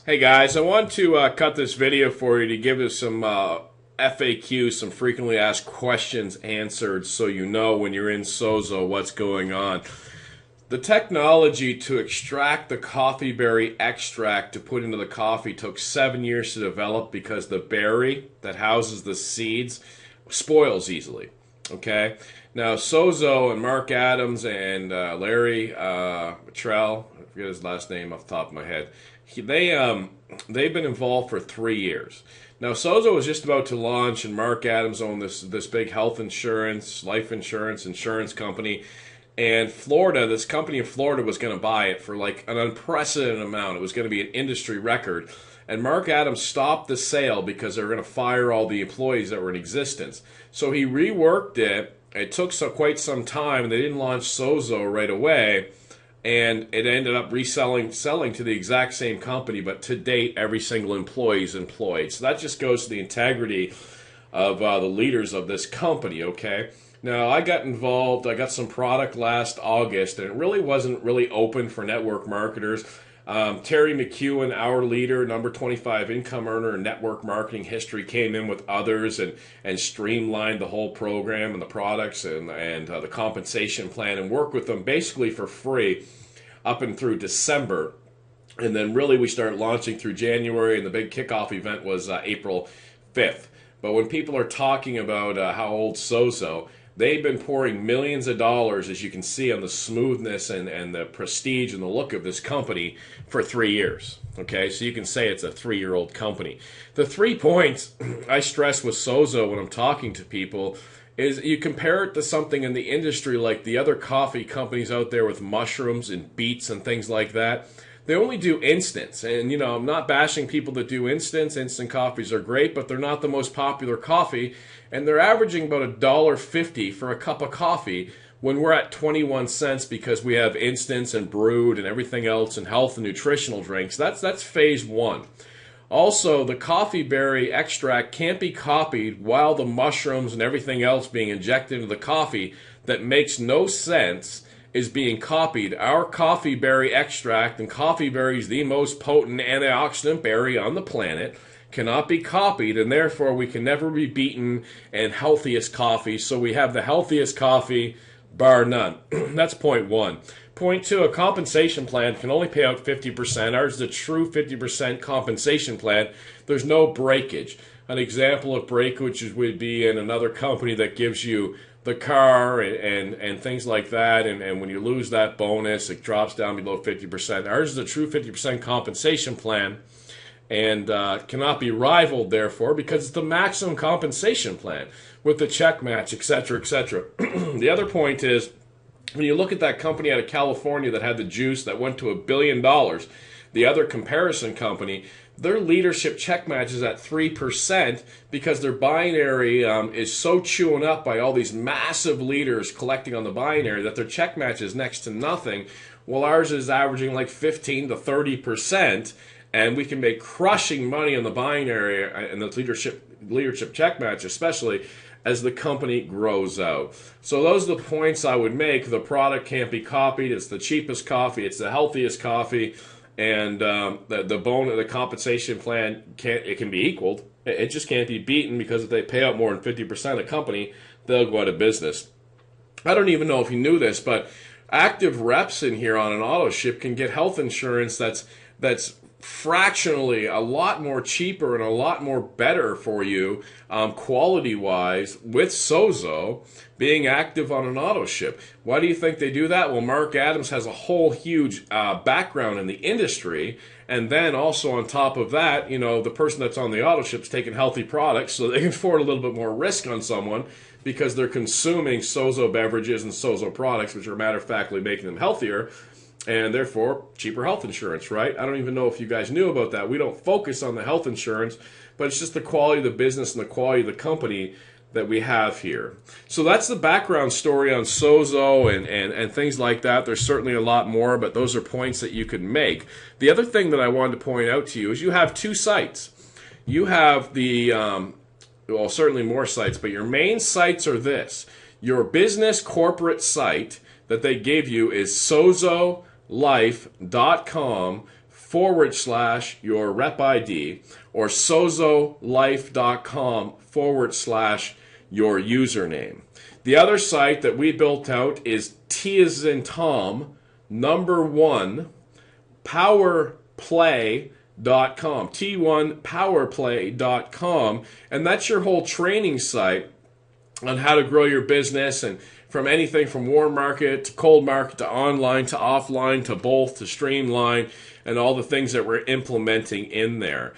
Hey guys, I want to cut this video for you to give us some FAQs, some frequently asked questions answered, so you know when you're in Sozo what's going on. The technology to extract the coffee berry extract to put into the coffee took 7 years to develop because the berry that houses the seeds spoils easily. Okay, now Sozo and Mark Adams and Larry Trell, I forget his last name off the top of my head. They've been involved for 3 years. Now Sozo was just about to launch, and Mark Adams owned this big health insurance, life insurance company. And Florida, this company in Florida was going to buy it for like an unprecedented amount. It was going to be an industry record. And Mark Adams stopped the sale because they were going to fire all the employees that were in existence. So he reworked it. It took quite some time, and they didn't launch Sozo right away. And it ended up selling to the exact same company, but to date, every single employee is employed. So that just goes to the integrity of the leaders of this company, okay? Now, I got involved. I got some product last August, and it really wasn't really open for network marketers. Terry McEwen, our leader, number 25 income earner in network marketing history, came in with others and streamlined the whole program and the products and the compensation plan and worked with them basically for free up and through December. And then really we started launching through January, and the big kickoff event was April 5th. But when people are talking about how old Sozo, they've been pouring millions of dollars, as you can see, on the smoothness and the prestige and the look of this company for 3 years. Okay, so you can say it's a 3-year-old company. The 3 points I stress with Sozo when I'm talking to people is you compare it to something in the industry like the other coffee companies out there with mushrooms and beets and things like that. They only do instants, and I'm not bashing people that do instants. Instant coffees are great, but they're not the most popular coffee, and they're averaging about $1.50 for a cup of coffee when we're at 21 cents because we have instants and brewed and everything else and health and nutritional drinks. That's phase one. Also, the coffee berry extract can't be copied while the mushrooms and everything else being injected into the coffee that makes no sense is being copied. Our coffee berry extract, and coffee berry is the most potent antioxidant berry on the planet, cannot be copied, and therefore we can never be beaten in healthiest coffee. So we have the healthiest coffee, bar none. That's point one. Point two, a compensation plan can only pay out 50%. Ours is a true 50% compensation plan. There's no breakage. An example of breakage would be in another company that gives you the car and things like that, and when you lose that bonus, it drops down below 50%. Ours is a true 50% compensation plan and cannot be rivaled, therefore, because it's the maximum compensation plan with the check match, etc., etc. The other point is, when you look at that company out of California that had the juice that went to $1 billion, the other comparison company, their leadership check match is at 3% because their binary is so chewing up by all these massive leaders collecting on the binary that their check match is next to nothing, while ours is averaging like 15 to 30%, and we can make crushing money on the binary and the leadership check match, especially as the company grows out. So those are the points I would make. The product can't be copied. It's the cheapest coffee. It's the healthiest coffee. And the compensation plan can be equaled. It just can't be beaten because if they pay out more than 50% of the company, they'll go out of business. I don't even know if you knew this, but active reps in here on an auto ship can get health insurance that's fractionally a lot more cheaper and a lot more better for you quality-wise with Sozo being active on an auto ship. Why do you think they do that? Well, Mark Adams has a whole huge background in the industry, and then also on top of that, the person that's on the auto ship's taking healthy products, so they can afford a little bit more risk on someone because they're consuming Sozo beverages and Sozo products, which are matter-of-factly making them healthier, and therefore cheaper health insurance, right? I don't even know if you guys knew about that. We don't focus on the health insurance, but it's just the quality of the business and the quality of the company that we have here. So that's the background story on Sozo and things like that. There's certainly a lot more, but those are points that you could make. The other thing that I wanted to point out to you is you have 2 sites. You have the, well, certainly more sites, but your main sites are this. Your business corporate site that they give you is Sozo life.com your rep ID, or sozolife.com your username. The other site that we built out is T as in Tom, number 1, powerplay.com, T1powerplay.com, and that's your whole training site on how to grow your business, and from anything from warm market to cold market to online to offline to both to streamline and all the things that we're implementing in there.